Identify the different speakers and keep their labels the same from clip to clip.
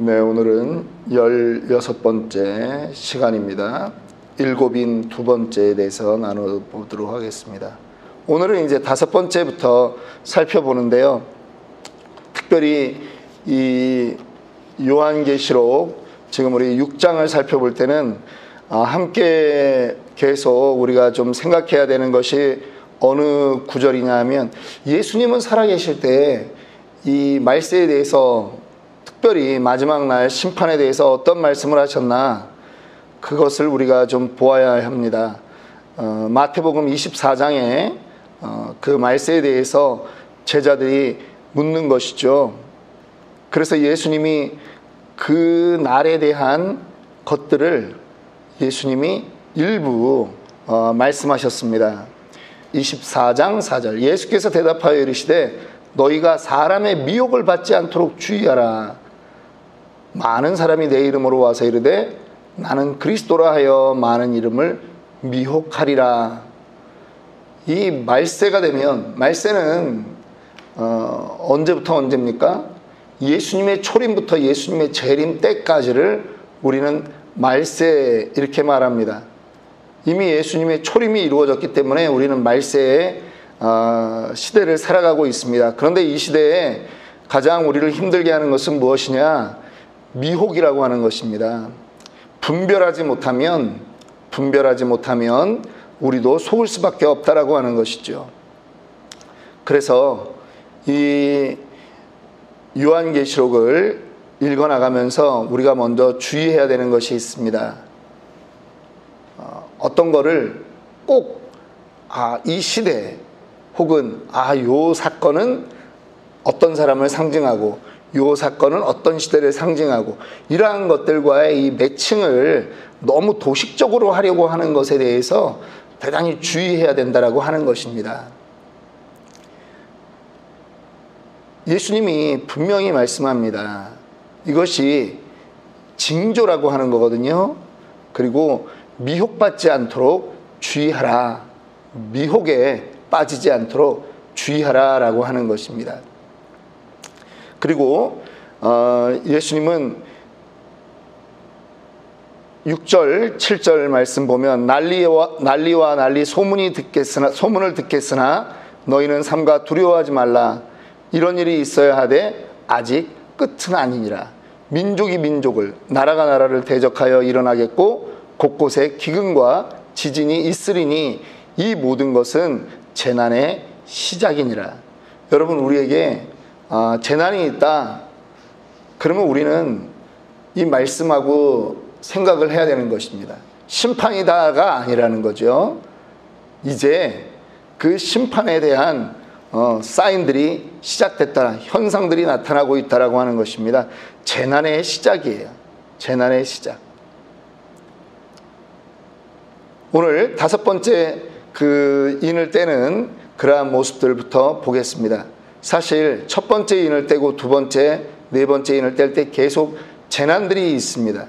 Speaker 1: 네, 오늘은 16번째 시간입니다. 일곱인 두 번째에 대해서 나눠보도록 하겠습니다. 오늘은 이제 5번째부터 살펴보는데요. 특별히 이 요한계시록 지금 우리 6장을 살펴볼 때는 함께 계속 우리가 좀 생각해야 되는 것이 어느 구절이냐 하면, 예수님은 살아계실 때 이 말세에 대해서, 특별히 마지막 날 심판에 대해서 어떤 말씀을 하셨나, 그것을 우리가 좀 보아야 합니다. 마태복음 24장에 그 말세에 대해서 제자들이 묻는 것이죠. 그래서 예수님이 그 날에 대한 것들을 예수님이 일부 말씀하셨습니다. 24장 4절, 예수께서 대답하여 이르시되 너희가 사람의 미혹을 받지 않도록 주의하라. 많은 사람이 내 이름으로 와서 이르되 나는 그리스도라 하여 많은 이름을 미혹하리라. 이 말세가 되면, 말세는 언제부터 언제입니까? 예수님의 초림부터 예수님의 재림 때까지를 우리는 말세 이렇게 말합니다. 이미 예수님의 초림이 이루어졌기 때문에 우리는 말세의 시대를 살아가고 있습니다. 그런데 이 시대에 가장 우리를 힘들게 하는 것은 무엇이냐? 미혹이라고 하는 것입니다. 분별하지 못하면 우리도 속을 수밖에 없다라고 하는 것이죠. 그래서 이 요한계시록을 읽어나가면서 우리가 먼저 주의해야 되는 것이 있습니다. 어떤 거를 꼭 이 시대 혹은 요 사건은 어떤 사람을 상징하고 요 사건은 어떤 시대를 상징하고, 이러한 것들과의 이 매칭을 너무 도식적으로 하려고 하는 것에 대해서 대단히 주의해야 된다라고 하는 것입니다. 예수님이 분명히 말씀합니다. 이것이 징조라고 하는 거거든요. 그리고 미혹받지 않도록 주의하라. 미혹에 빠지지 않도록 주의하라 라고 하는 것입니다. 그리고 예수님은 6절, 7절 말씀 보면 난리와 난리 소문을 듣겠으나 너희는 삼가 두려워하지 말라. 이런 일이 있어야 하되 아직 끝은 아니니라. 민족이 민족을, 나라가 나라를 대적하여 일어나겠고 곳곳에 기근과 지진이 있으리니 이 모든 것은 재난의 시작이니라. 여러분, 우리에게 재난이 있다 그러면 우리는 이 말씀하고 생각을 해야 되는 것입니다. 심판이다가 아니라는 거죠. 이제 그 심판에 대한 사인들이 시작됐다, 현상들이 나타나고 있다라고 하는 것입니다. 재난의 시작이에요. 재난의 시작. 오늘 5번째 그 인을 떼는 그러한 모습들부터 보겠습니다. 사실 첫 번째 인을 떼고 두 번째, 네 번째 인을 뗄 때 계속 재난들이 있습니다.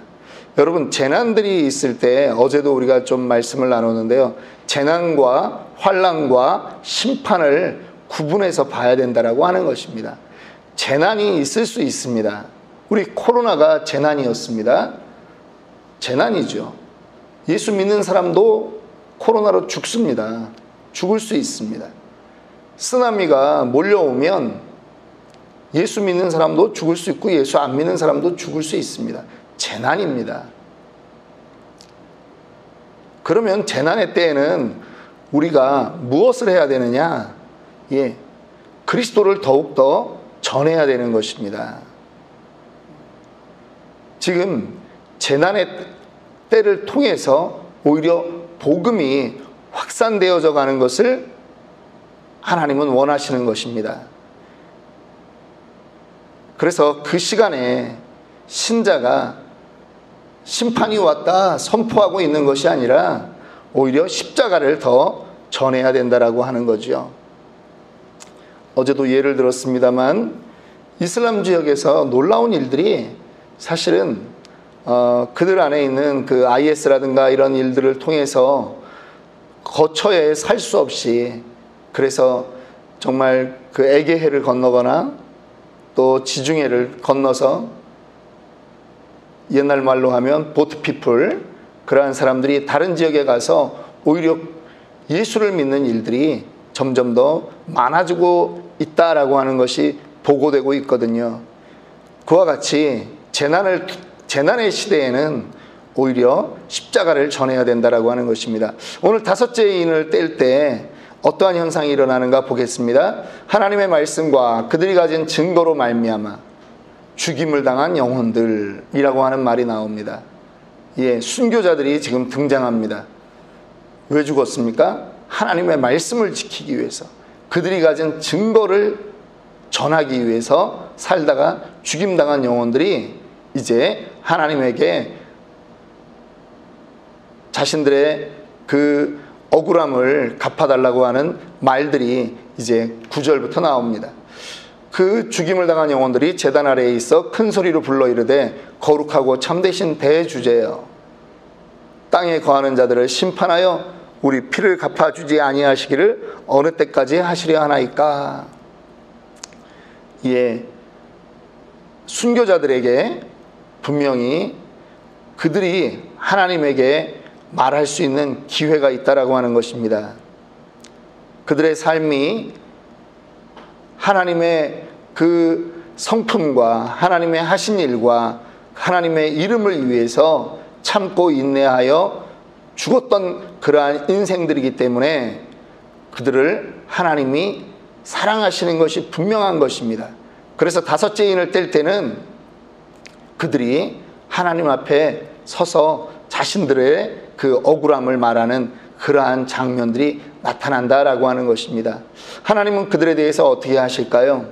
Speaker 1: 여러분, 재난들이 있을 때 어제도 우리가 좀 말씀을 나눴는데요. 재난과 환난과 심판을 구분해서 봐야 된다라고 하는 것입니다. 재난이 있을 수 있습니다. 우리 코로나가 재난이었습니다. 재난이죠. 예수 믿는 사람도 코로나로 죽습니다. 죽을 수 있습니다. 쓰나미가 몰려오면 예수 믿는 사람도 죽을 수 있고 예수 안 믿는 사람도 죽을 수 있습니다. 재난입니다. 그러면 재난의 때에는 우리가 무엇을 해야 되느냐? 그리스도를 더욱더 전해야 되는 것입니다. 지금 재난의 때를 통해서 오히려 복음이 확산되어져 가는 것을 하나님은 원하시는 것입니다. 그래서 그 시간에 신자가 심판이 왔다 선포하고 있는 것이 아니라 오히려 십자가를 더 전해야 된다라고 하는 거죠. 어제도 예를 들었습니다만 이슬람 지역에서 놀라운 일들이 사실은 그들 안에 있는 그 IS라든가 이런 일들을 통해서 거처에 살 수 없이, 그래서 정말 그 에게해를 건너거나 또 지중해를 건너서 옛날 말로 하면 보트피플, 그러한 사람들이 다른 지역에 가서 오히려 예수를 믿는 일들이 점점 더 많아지고 있다라고 하는 것이 보고되고 있거든요. 그와 같이 재난의 시대에는 오히려 십자가를 전해야 된다라고 하는 것입니다. 오늘 다섯째 인을 뗄 때 어떠한 현상이 일어나는가 보겠습니다. 하나님의 말씀과 그들이 가진 증거로 말미암아 죽임을 당한 영혼들이라고 하는 말이 나옵니다. 예, 순교자들이 지금 등장합니다. 왜 죽었습니까? 하나님의 말씀을 지키기 위해서, 그들이 가진 증거를 전하기 위해서 살다가 죽임당한 영혼들이 이제 하나님에게 자신들의 그 억울함을 갚아달라고 하는 말들이 이제 9절부터 나옵니다. 그 죽임을 당한 영혼들이 제단 아래에 있어 큰 소리로 불러 이르되 거룩하고 참되신 대주제여, 땅에 거하는 자들을 심판하여 우리 피를 갚아주지 아니하시기를 어느 때까지 하시려 하나이까. 예, 순교자들에게 분명히 그들이 하나님에게 말할 수 있는 기회가 있다라고 하는 것입니다. 그들의 삶이 하나님의 그 성품과 하나님의 하신 일과 하나님의 이름을 위해서 참고 인내하여 죽었던 그러한 인생들이기 때문에 그들을 하나님이 사랑하시는 것이 분명한 것입니다. 그래서 다섯째 인을 뗄 때는 그들이 하나님 앞에 서서 자신들의 그 억울함을 말하는 그러한 장면들이 나타난다라고 하는 것입니다. 하나님은 그들에 대해서 어떻게 하실까요?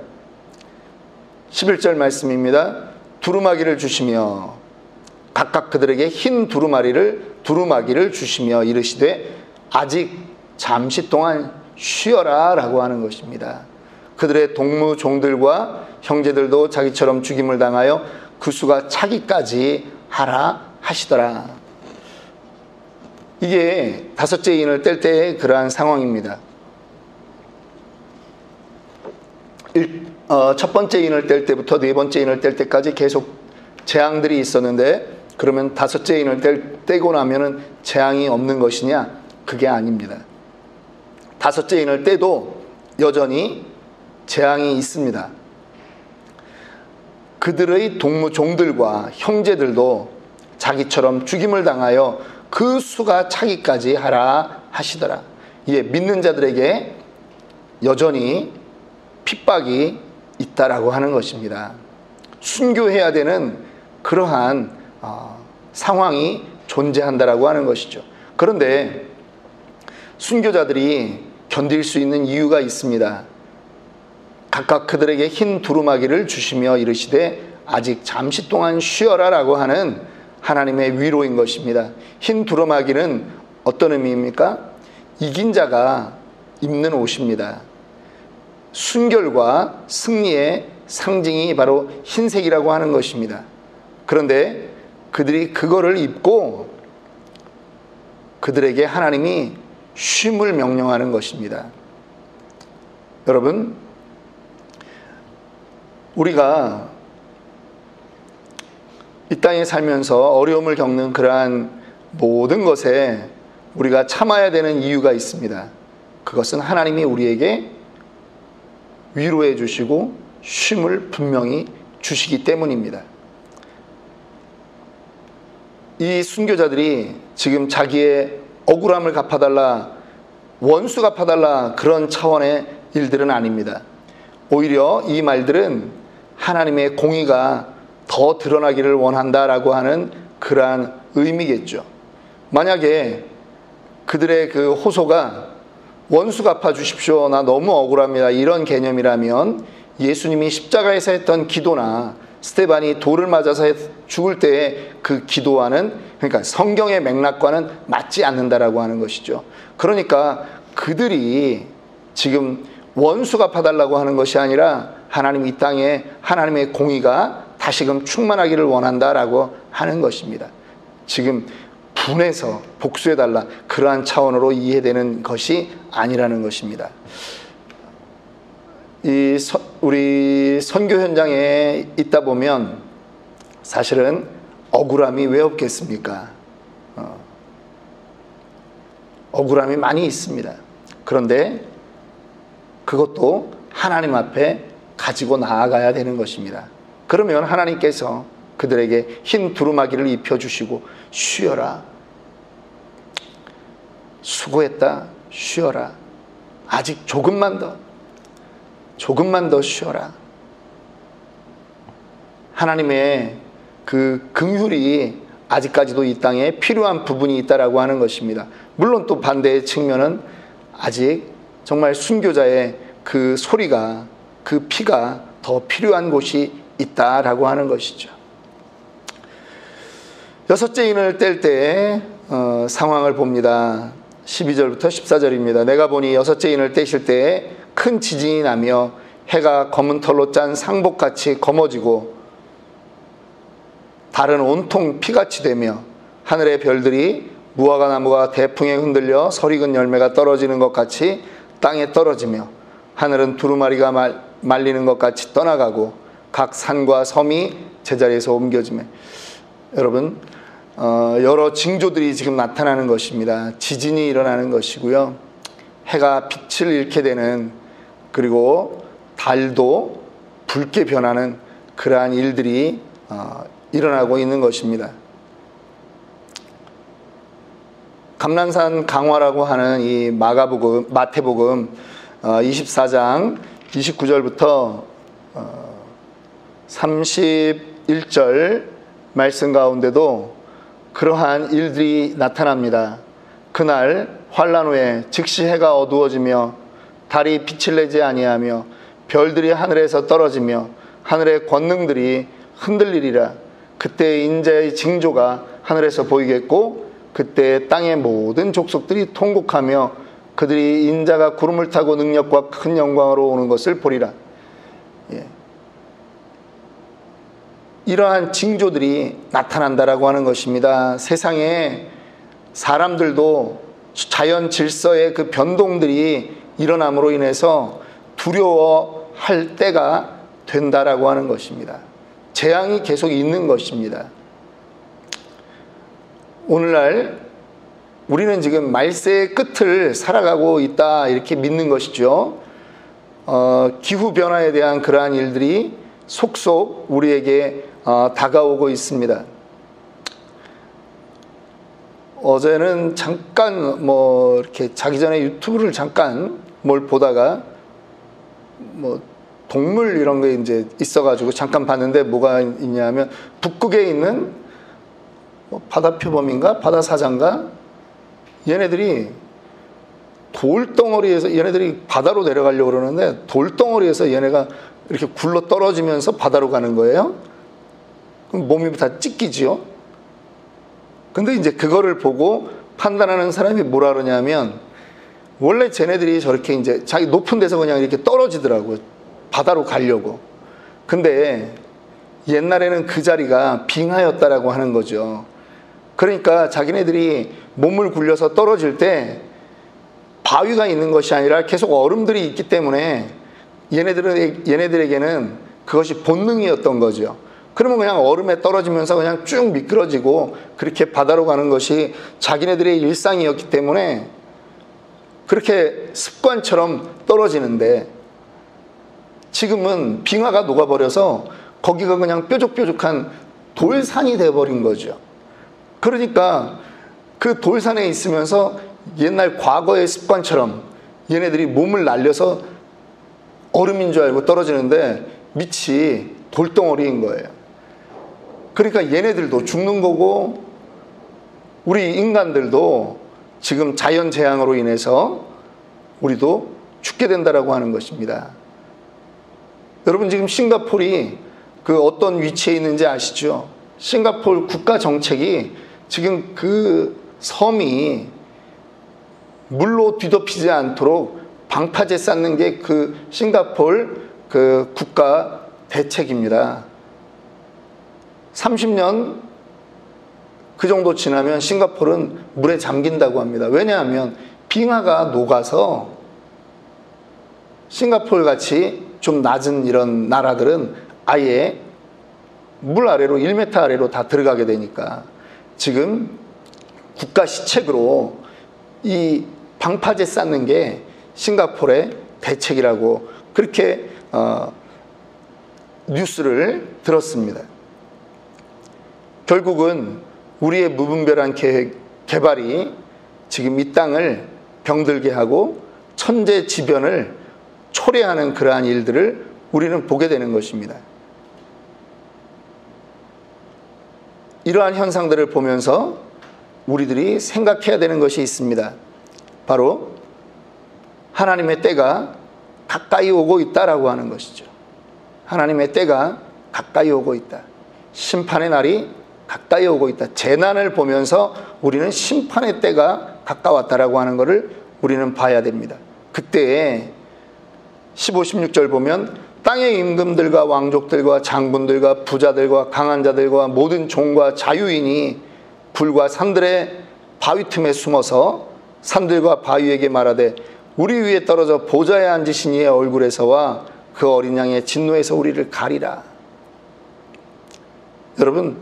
Speaker 1: 11절 말씀입니다. 두루마기를 주시며 각각 그들에게 흰 두루마기를 주시며 이르시되 아직 잠시 동안 쉬어라 라고 하는 것입니다. 그들의 동무 종들과 형제들도 자기처럼 죽임을 당하여 그 수가 차기까지 하라 하시더라. 이게 다섯째 인을 뗄 때의 그러한 상황입니다. 첫 번째 인을 뗄 때부터 네 번째 인을 뗄 때까지 계속 재앙들이 있었는데, 그러면 다섯째 인을 떼고 나면은 재앙이 없는 것이냐? 그게 아닙니다. 다섯째 인을 떼도 여전히 재앙이 있습니다. 그들의 동무 종들과 형제들도 자기처럼 죽임을 당하여 그 수가 차기까지 하라 하시더라. 예, 믿는 자들에게 여전히 핍박이 있다라고 하는 것입니다. 순교해야 되는 그러한 상황이 존재한다라고 하는 것이죠. 그런데 순교자들이 견딜 수 있는 이유가 있습니다. 각각 그들에게 흰 두루마기를 주시며 이르시되 아직 잠시 동안 쉬어라 라고 하는 하나님의 위로인 것입니다. 흰 두루마기는 어떤 의미입니까? 이긴 자가 입는 옷입니다. 순결과 승리의 상징이 바로 흰색이라고 하는 것입니다. 그런데 그들이 그거를 입고 그들에게 하나님이 쉼을 명령하는 것입니다. 여러분, 우리가 이 땅에 살면서 어려움을 겪는 그러한 모든 것에 우리가 참아야 되는 이유가 있습니다. 그것은 하나님이 우리에게 위로해 주시고 쉼을 분명히 주시기 때문입니다. 이 순교자들이 지금 자기의 억울함을 갚아달라, 원수 갚아달라 그런 차원의 일들은 아닙니다. 오히려 이 말들은 하나님의 공의가 더 드러나기를 원한다라고 하는 그러한 의미겠죠. 만약에 그들의 그 호소가 원수 갚아주십시오, 나 너무 억울합니다, 이런 개념이라면 예수님이 십자가에서 했던 기도나 스데반이 돌을 맞아서 죽을 때의 그 기도와는, 그러니까 성경의 맥락과는 맞지 않는다라고 하는 것이죠. 그러니까 그들이 지금 원수 갚아달라고 하는 것이 아니라 하나님 이 땅에 하나님의 공의가 다시금 충만하기를 원한다라고 하는 것입니다. 지금 분해서 복수해달라 그러한 차원으로 이해되는 것이 아니라는 것입니다. 우리 선교 현장에 있다 보면 사실은 억울함이 왜 없겠습니까? 억울함이 많이 있습니다. 그런데 그것도 하나님 앞에 가지고 나아가야 되는 것입니다. 그러면 하나님께서 그들에게 흰 두루마기를 입혀주시고 쉬어라, 수고했다, 쉬어라, 아직 조금만 더 쉬어라. 하나님의 그 긍휼이 아직까지도 이 땅에 필요한 부분이 있다라고 하는 것입니다. 물론 또 반대의 측면은 아직 정말 순교자의 그 소리가, 그 피가 더 필요한 곳이 있다라고 하는 것이죠. 여섯째 인을 뗄 때 상황을 봅니다. 12절부터 14절입니다. 내가 보니 여섯째 인을 떼실 때에 큰 지진이 나며 해가 검은 털로 짠 상복같이 검어지고 달은 온통 피같이 되며 하늘의 별들이 무화과 나무가 대풍에 흔들려 설익은 열매가 떨어지는 것 같이 땅에 떨어지며 하늘은 두루마리가 말리는 것 같이 떠나가고 각 산과 섬이 제자리에서 옮겨지며. 여러분, 여러 징조들이 지금 나타나는 것입니다. 지진이 일어나는 것이고요, 해가 빛을 잃게 되는, 그리고 달도 붉게 변하는 그러한 일들이 일어나고 있는 것입니다. 감난산 강화라고 하는 이 마태복음 24장 29절부터 31절 말씀 가운데도 그러한 일들이 나타납니다. 그날 환난 후에 즉시 해가 어두워지며 달이 빛을 내지 아니하며 별들이 하늘에서 떨어지며 하늘의 권능들이 흔들리리라. 그때 인자의 징조가 하늘에서 보이겠고 그때 땅의 모든 족속들이 통곡하며 그들이 인자가 구름을 타고 능력과 큰 영광으로 오는 것을 보리라. 이러한 징조들이 나타난다라고 하는 것입니다. 세상에 사람들도 자연 질서의 그 변동들이 일어남으로 인해서 두려워할 때가 된다라고 하는 것입니다. 재앙이 계속 있는 것입니다. 오늘날 우리는 지금 말세의 끝을 살아가고 있다, 이렇게 믿는 것이죠. 기후변화에 대한 그러한 일들이 속속 우리에게 다가오고 있습니다. 어제는 잠깐 이렇게 자기 전에 유튜브를 잠깐 뭘 보다가 동물 이런 게 이제 있어가지고 잠깐 봤는데 뭐가 있냐면 북극에 있는 바다표범인가 바다사자인가, 얘네들이 돌덩어리에서, 얘네들이 바다로 내려가려고 그러는데 돌덩어리에서 얘네가 이렇게 굴러 떨어지면서 바다로 가는 거예요. 그럼 몸이 다 찢기지요. 근데 이제 그거를 보고 판단하는 사람이 뭐라 그러냐면, 원래 쟤네들이 저렇게 이제 자기 높은 데서 그냥 이렇게 떨어지더라고요, 바다로 가려고. 근데 옛날에는 그 자리가 빙하였다라고 하는 거죠. 그러니까 자기네들이 몸을 굴려서 떨어질 때 바위가 있는 것이 아니라 계속 얼음들이 있기 때문에 얘네들에게는 그것이 본능이었던 거죠. 그러면 그냥 얼음에 떨어지면서 그냥 쭉 미끄러지고 그렇게 바다로 가는 것이 자기네들의 일상이었기 때문에 그렇게 습관처럼 떨어지는데, 지금은 빙하가 녹아버려서 거기가 그냥 뾰족뾰족한 돌산이 돼버린 거죠. 그러니까 그 돌산에 있으면서 옛날 과거의 습관처럼 얘네들이 몸을 날려서 얼음인 줄 알고 떨어지는데 밑이 돌덩어리인 거예요. 그러니까 얘네들도 죽는 거고 우리 인간들도 지금 자연재앙으로 인해서 우리도 죽게 된다라고 하는 것입니다. 여러분, 지금 싱가포르이 그 어떤 위치에 있는지 아시죠? 싱가포르 국가 정책이 지금 그 섬이 물로 뒤덮이지 않도록 방파제 쌓는 게 그 싱가포르 그 국가 대책입니다. 30년 그 정도 지나면 싱가포르는 물에 잠긴다고 합니다. 왜냐하면 빙하가 녹아서 싱가포르 같이 좀 낮은 이런 나라들은 아예 물 아래로 1m 아래로 다 들어가게 되니까 지금 국가 시책으로 이 방파제 쌓는 게 싱가포르의 대책이라고 그렇게 뉴스를 들었습니다. 결국은 우리의 무분별한 개발이 지금 이 땅을 병들게 하고 천재지변을 초래하는 그러한 일들을 우리는 보게 되는 것입니다. 이러한 현상들을 보면서 우리들이 생각해야 되는 것이 있습니다. 바로 하나님의 때가 가까이 오고 있다라고 하는 것이죠. 하나님의 때가 가까이 오고 있다. 심판의 날이 가까이 오고 있다. 재난을 보면서 우리는 심판의 때가 가까웠다라고 하는 것을 우리는 봐야 됩니다. 그때 15, 16절 보면 땅의 임금들과 왕족들과 장군들과 부자들과 강한 자들과 모든 종과 자유인이 불과 산들의 바위 틈에 숨어서 산들과 바위에게 말하되 우리 위에 떨어져 보좌에 앉으신 이의 얼굴에서와 그 어린 양의 진노에서 우리를 가리라. 여러분,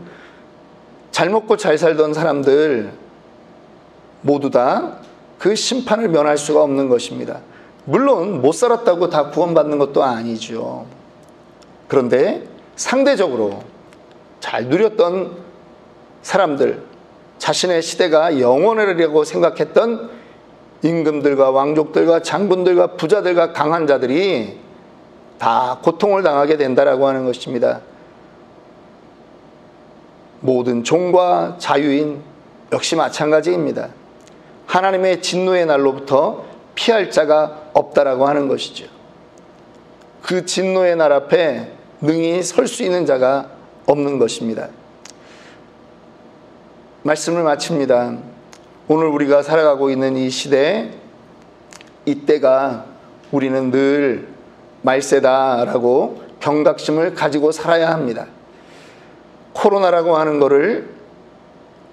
Speaker 1: 잘 먹고 잘 살던 사람들 모두 다 그 심판을 면할 수가 없는 것입니다. 물론 못 살았다고 다 구원받는 것도 아니죠. 그런데 상대적으로 잘 누렸던 사람들, 자신의 시대가 영원하리라고 생각했던 임금들과 왕족들과 장군들과 부자들과 강한 자들이 다 고통을 당하게 된다라고 하는 것입니다. 모든 종과 자유인 역시 마찬가지입니다. 하나님의 진노의 날로부터 피할 자가 없다라고 하는 것이죠. 그 진노의 날 앞에 능히 설 수 있는 자가 없는 것입니다. 말씀을 마칩니다. 오늘 우리가 살아가고 있는 이 시대에 이때가 우리는 늘 말세다라고 경각심을 가지고 살아야 합니다. 코로나라고 하는 것을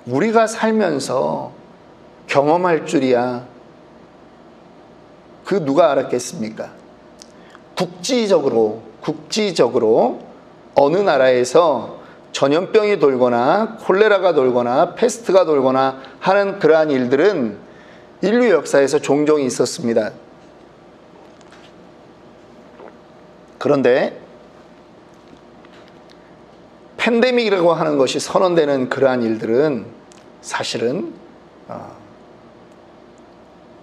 Speaker 1: 우리가 살면서 경험할 줄이야. 그 누가 알았겠습니까? 국지적으로 어느 나라에서 전염병이 돌거나 콜레라가 돌거나 패스트가 돌거나 하는 그러한 일들은 인류 역사에서 종종 있었습니다. 그런데 팬데믹이라고 하는 것이 선언되는 그러한 일들은 사실은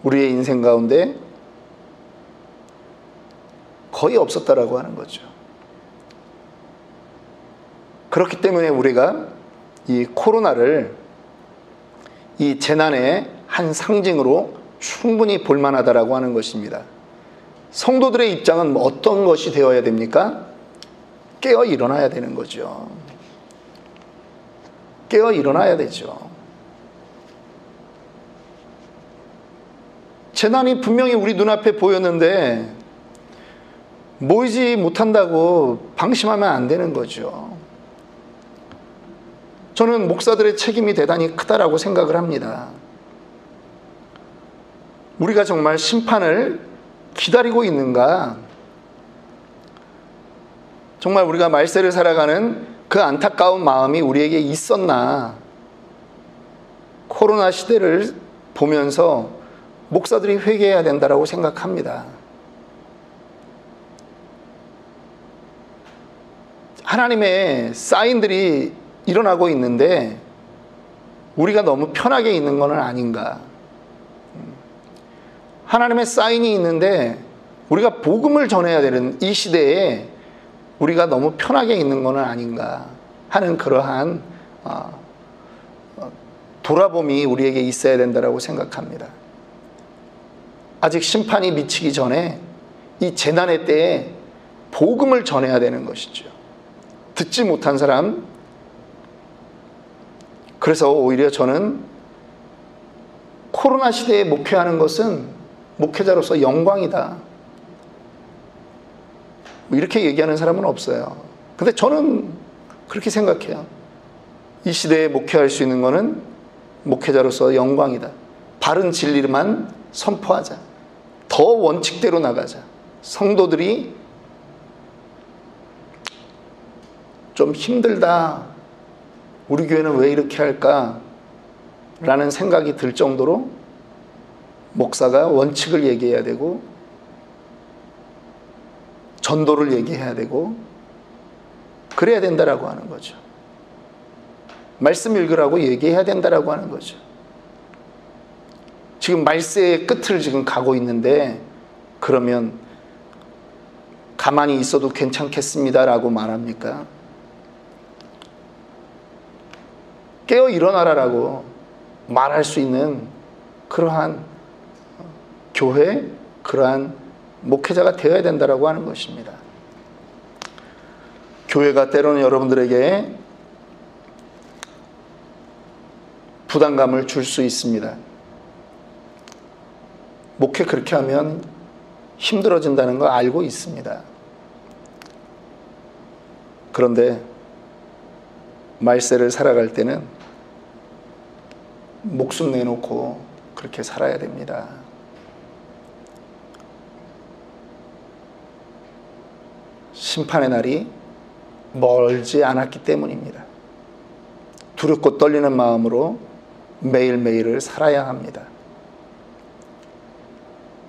Speaker 1: 우리의 인생 가운데 거의 없었다라고 하는 거죠. 그렇기 때문에 우리가 이 코로나를 이 재난의 한 상징으로 충분히 볼만하다라고 하는 것입니다. 성도들의 입장은 어떤 것이 되어야 됩니까? 깨어 일어나야 되는 거죠. 깨어 일어나야 되죠. 재난이 분명히 우리 눈앞에 보였는데 모이지 못한다고 방심하면 안 되는 거죠. 저는 목사들의 책임이 대단히 크다라고 생각을 합니다. 우리가 정말 심판을 기다리고 있는가? 정말 우리가 말세를 살아가는 그 안타까운 마음이 우리에게 있었나? 코로나 시대를 보면서 목사들이 회개해야 된다라고 생각합니다. 하나님의 사인들이 일어나고 있는데 우리가 너무 편하게 있는 것은 아닌가? 하나님의 사인이 있는데 우리가 복음을 전해야 되는 이 시대에 우리가 너무 편하게 있는 것은 아닌가 하는 그러한 돌아봄이 우리에게 있어야 된다고 생각합니다. 아직 심판이 미치기 전에 이 재난의 때에 복음을 전해야 되는 것이죠. 듣지 못한 사람, 그래서 오히려 저는 코로나 시대에 목회하는 것은 목회자로서 영광이다. 이렇게 얘기하는 사람은 없어요. 근데 저는 그렇게 생각해요. 이 시대에 목회할 수 있는 것은 목회자로서 영광이다. 바른 진리만 선포하자. 더 원칙대로 나가자. 성도들이 좀 힘들다. 우리 교회는 왜 이렇게 할까? 라는 생각이 들 정도로 목사가 원칙을 얘기해야 되고 전도를 얘기해야 되고 그래야 된다라고 하는 거죠. 말씀 읽으라고 얘기해야 된다라고 하는 거죠. 지금 말세의 끝을 지금 가고 있는데 그러면 가만히 있어도 괜찮겠습니다라고 말합니까? 깨어 일어나라라고 말할 수 있는 그러한 교회, 그러한 목회자가 되어야 된다라고 하는 것입니다. 교회가 때로는 여러분들에게 부담감을 줄 수 있습니다. 목회 그렇게 하면 힘들어진다는 거 알고 있습니다. 그런데 말세를 살아갈 때는 목숨 내놓고 그렇게 살아야 됩니다. 심판의 날이 멀지 않았기 때문입니다. 두렵고 떨리는 마음으로 매일매일을 살아야 합니다.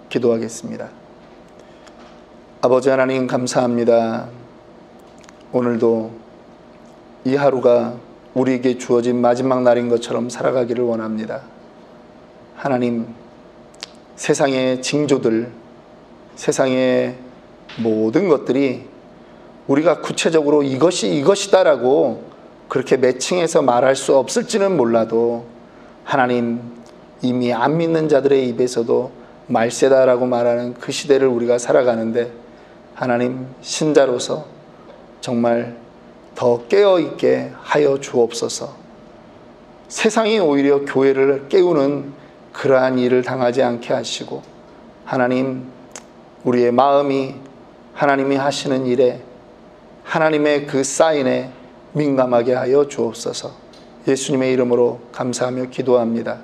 Speaker 1: 기도하겠습니다. 아버지 하나님 감사합니다. 오늘도 이 하루가 우리에게 주어진 마지막 날인 것처럼 살아가기를 원합니다. 하나님, 세상의 징조들, 세상의 모든 것들이 우리가 구체적으로 이것이 이것이다라고 그렇게 매칭해서 말할 수 없을지는 몰라도 하나님, 이미 안 믿는 자들의 입에서도 말세다라고 말하는 그 시대를 우리가 살아가는데 하나님, 신자로서 정말 더 깨어있게 하여 주옵소서. 세상이 오히려 교회를 깨우는 그러한 일을 당하지 않게 하시고 하나님, 우리의 마음이 하나님이 하시는 일에 하나님의 그 사인에 민감하게 하여 주옵소서. 예수님의 이름으로 감사하며 기도합니다.